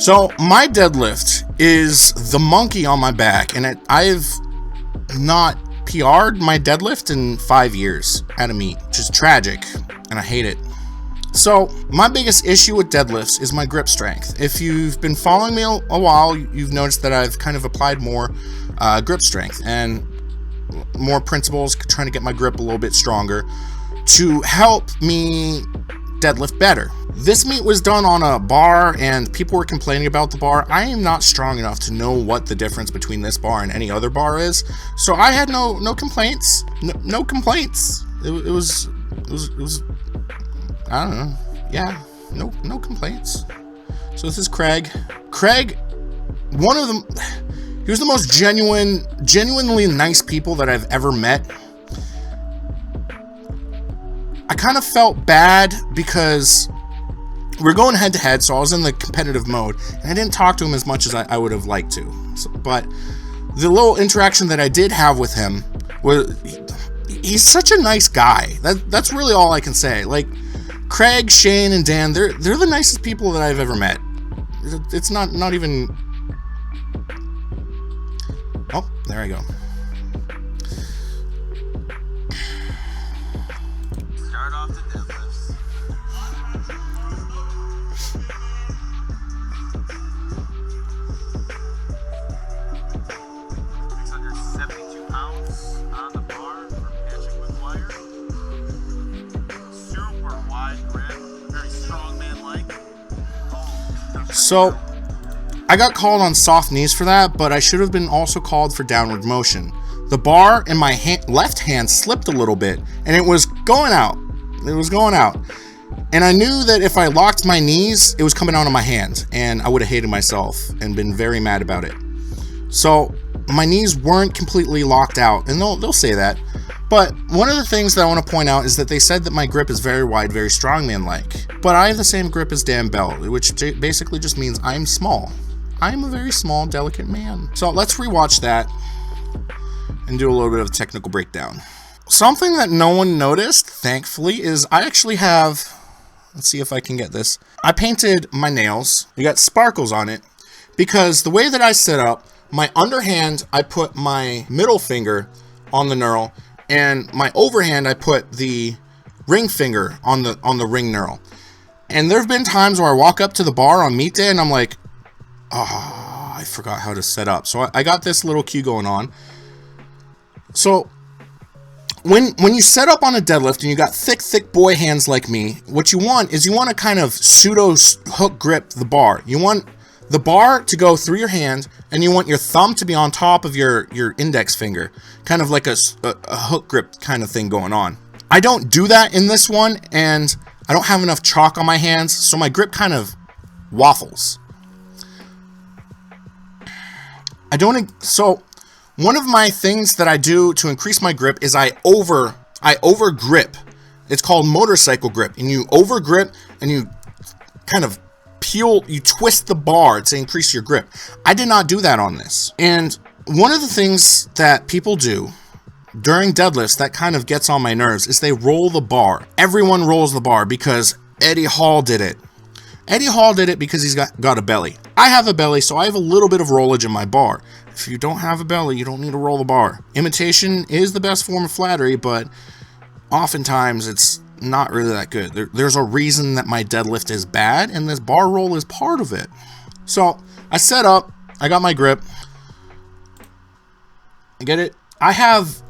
So my deadlift is the monkey on my back, and I've not PR'd my deadlift in 5 years at a meet, which is tragic, and I hate it. So my biggest issue with deadlifts is my grip strength. If you've been following me a while, you've noticed that I've kind of applied more grip strength and more principles, trying to get my grip a little bit stronger to help me deadlift better. This meet was done on a bar and people were complaining about the bar. I am not strong enough to know what the difference between this bar and any other bar is, so I had no complaints. No complaints. It was I don't know. Yeah, no complaints. So this is Craig. Craig, one of them, he was the most genuinely nice people that I've ever met. I kind of felt bad because we're going head to head, so I was in the competitive mode, and I didn't talk to him as much as I would have liked to. But the little interaction that I did have with him was, he's such a nice guy. That's really all I can say. Like, Craig, Shane, and Dan, they're the nicest people that I've ever met. It's not even... Oh, there I go. Start off the deadlifts. 672 pounds on the bar for Patrick Maguire. Super wide grip, very strong man-like. So, I got called on soft knees for that, but I should have been also called for downward motion. The bar in my left hand slipped a little bit, and it was going out. It was going out. And I knew that if I locked my knees, it was coming out of my hand, and I would have hated myself and been very mad about it. So, my knees weren't completely locked out, and they'll say that. But one of the things that I want to point out is that they said that my grip is very wide, very strongman-like. But I have the same grip as Dan Bell, which basically just means I'm small. I'm a very small, delicate man. So let's rewatch that and do a little bit of a technical breakdown. Something that no one noticed, thankfully, is I actually have, let's see if I can get this. I painted my nails. You got sparkles on it because the way that I set up, my underhand, I put my middle finger on the knurl, and my overhand, I put the ring finger on the ring knurl. And there have been times where I walk up to the bar on meet day and I'm like, oh, I forgot how to set up. So I got this little cue going on. So when you set up on a deadlift and you got thick boy hands like me, what you want is you want to kind of pseudo hook grip the bar. You want the bar to go through your hand, and you want your thumb to be on top of your index finger, kind of like a hook grip kind of thing going on. I don't do that in this one, and I don't have enough chalk on my hands, so my grip kind of waffles. So one of my things that I do to increase my grip is I over grip. It's called motorcycle grip, and you over grip and you kind of you twist the bar to increase your grip. I did not do that on this. And one of the things that people do during deadlifts that kind of gets on my nerves is they roll the bar. Everyone rolls the bar because Eddie Hall did it. Eddie Hall did it because he's got a belly. I have a belly, so I have a little bit of rollage in my bar. If you don't have a belly, you don't need to roll the bar. Imitation is the best form of flattery, but oftentimes it's not really that good. There's a reason that my deadlift is bad, and this bar roll is part of it. So I set up, I got my grip. I get it. I have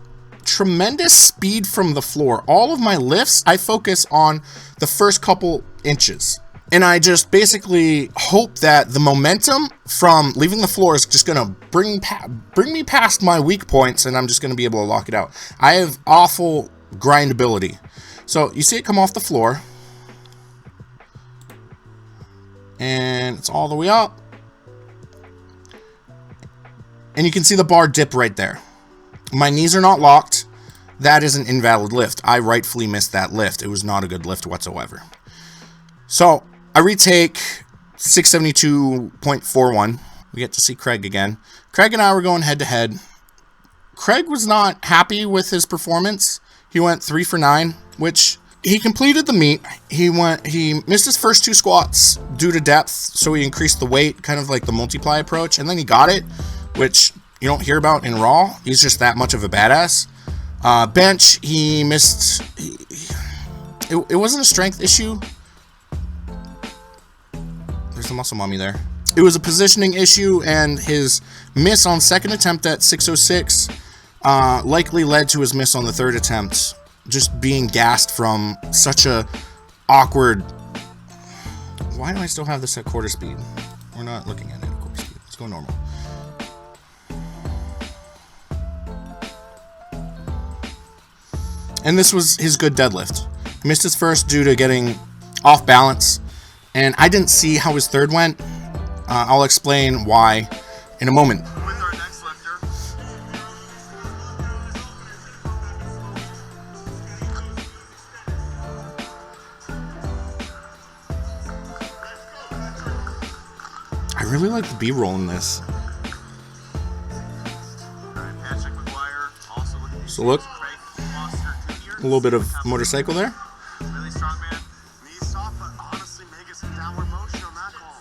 tremendous speed from the floor. All of my lifts, I focus on the first couple inches. And I just basically hope that the momentum from leaving the floor is just going to bring me past my weak points, and I'm just going to be able to lock it out. I have awful grindability. So you see it come off the floor, and it's all the way up, and you can see the bar dip right there. My knees are not locked. That is an invalid lift. I rightfully missed that lift. It was not a good lift whatsoever. So I retake 672.41. We get to see Craig again. Craig and I were going head to head. Craig was not happy with his performance. He went 3 for 9, which he completed the meet. He missed his first 2 squats due to depth, so he increased the weight, kind of like the multiply approach, and then he got it, which you don't hear about in Raw. He's just that much of a badass. Bench, he missed. It wasn't a strength issue. There's the muscle mummy there. It was a positioning issue, and his miss on second attempt at 606 likely led to his miss on the third attempt, just being gassed from such a awkward. Why do I still have this at quarter speed? We're not looking at it at quarter speed. Let's go normal. And this was his good deadlift. He missed his first due to getting off balance, and I didn't see how his third went. I'll explain why in a moment. With our next lifter. I really like the B-roll in this. Patrick Maguire also looking. So look, a little bit of motorcycle there. Really strong man. Knees soft, but honestly, make some downward motion on that call.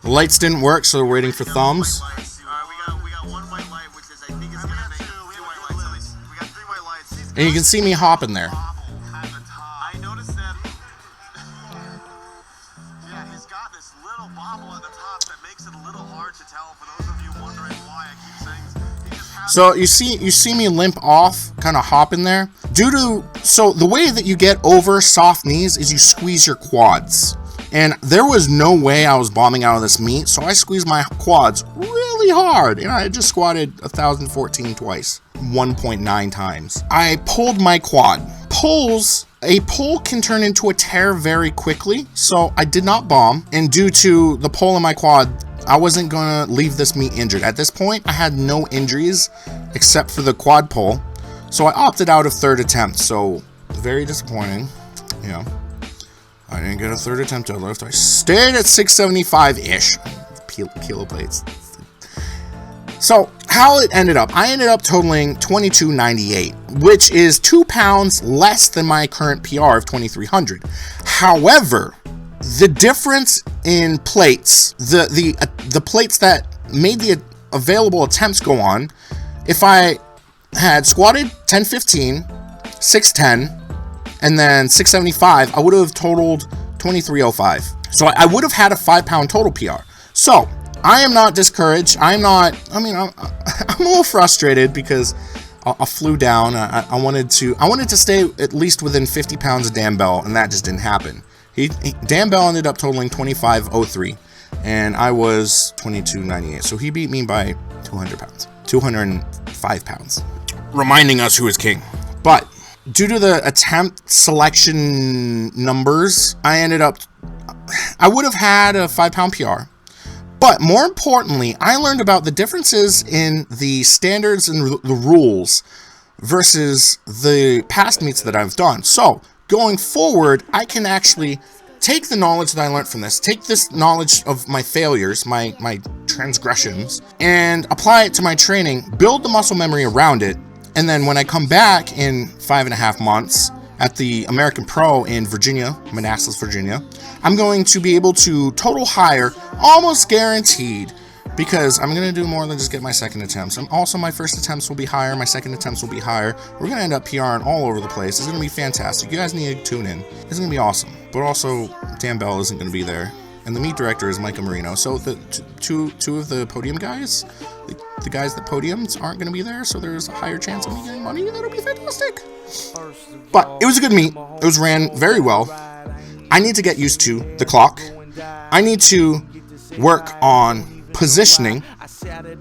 The lights didn't work, so we're waiting for thumbs. We got one white light, which is I think it's gonna make 2 white lights at least. We got 3 white lights. And you can see me hopping there. I noticed that. Yeah, he's got this little bobble at the top that makes it a little hard to tell. For those of you wondering why I keep saying this, he just has. So you see me limp off, kind of hop in there. So the way that you get over soft knees is you squeeze your quads. And there was no way I was bombing out of this meet, so I squeezed my quads really hard. And I just squatted 1,014 twice, 1.9 times. I pulled my quad. A pull can turn into a tear very quickly, so I did not bomb. And due to the pull in my quad, I wasn't gonna leave this meet injured. At this point, I had no injuries except for the quad pull, so I opted out of third attempt. So very disappointing, you know. I didn't get a third attempt deadlift. I stayed at 675-ish kilo plates. So how it ended up, I ended up totaling 2298, which is 2 pounds less than my current PR of 2300. However, the difference in plates, the plates that made the available attempts go on, if I had squatted 1015, 610, and then 675, I would have totaled 2305. So I would have had a 5-pound total PR. So I am not discouraged. I'm a little frustrated because I flew down. I wanted to stay at least within 50 pounds of Dan Bell, and that just didn't happen. Dan Bell ended up totaling 2503, and I was 2298. So he beat me by 200 pounds, 205 pounds, reminding us who is king. But due to the attempt selection numbers, I would have had a 5-pound PR. But more importantly, I learned about the differences in the standards and the rules versus the past meets that I've done. So going forward, I can actually take the knowledge that I learned from this, take this knowledge of my failures, my transgressions, and apply it to my training, build the muscle memory around it. And then when I come back in 5.5 months at the American Pro in Virginia, Manassas, Virginia, I'm going to be able to total higher, almost guaranteed, because I'm going to do more than just get my second attempts. Also, my first attempts will be higher, my second attempts will be higher. We're going to end up PRing all over the place. It's going to be fantastic. You guys need to tune in. It's going to be awesome. But also, Dan Bell isn't going to be there. And the meet director is Micah Marino. So the two of the podium guys, the guys that podiums aren't going to be there, so there's a higher chance of me getting money. That'll be fantastic. But it was a good meet. It was ran very well. I need to get used to the clock. I need to work on positioning.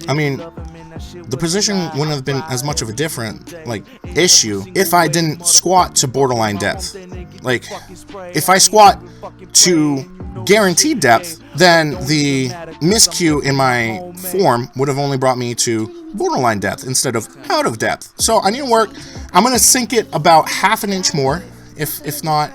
I mean, the position wouldn't have been as much of a different issue if I didn't squat to borderline depth. Like, if I squat to guaranteed depth, then the miscue in my form would have only brought me to borderline depth instead of out of depth. So I need to work. I'm going to sink it about 1/2 inch more, if not.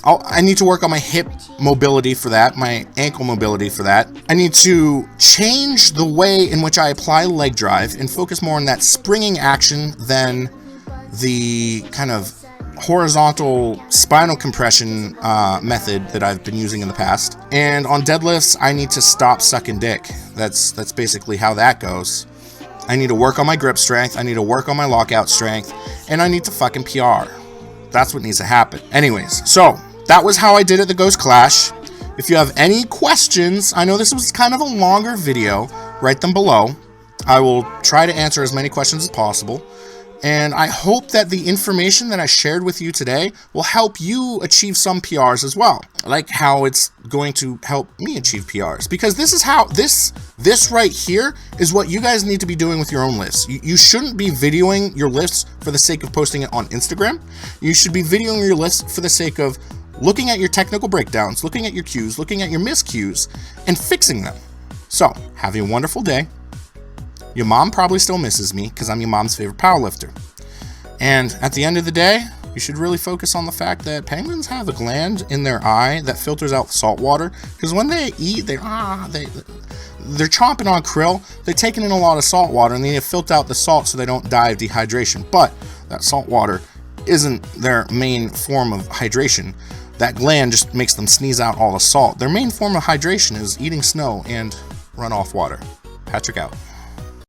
I need to work on my hip mobility for that, my ankle mobility for that. I need to change the way in which I apply leg drive and focus more on that springing action than the kind of horizontal spinal compression method that I've been using in the past. And on deadlifts, I need to stop sucking dick. That's basically how that goes. I need to work on my grip strength, I need to work on my lockout strength, and I need to fucking PR. That's what needs to happen. Anyways, so that was how I did at the Ghost Clash. If you have any questions, I know this was kind of a longer video, write them below. I will try to answer as many questions as possible. And I hope that the information that I shared with you today will help you achieve some PRs as well. Like how it's going to help me achieve PRs. Because this is how, this right here is what you guys need to be doing with your own lifts. You shouldn't be videoing your lifts for the sake of posting it on Instagram. You should be videoing your lifts for the sake of looking at your technical breakdowns, looking at your cues, looking at your miscues, and fixing them. So, have a wonderful day. Your mom probably still misses me because I'm your mom's favorite powerlifter. And at the end of the day, you should really focus on the fact that penguins have a gland in their eye that filters out salt water. Because when they eat, they're chomping on krill, they're taking in a lot of salt water, and they need to filter out the salt so they don't die of dehydration. But that salt water isn't their main form of hydration. That gland just makes them sneeze out all the salt. Their main form of hydration is eating snow and runoff water. Patrick out.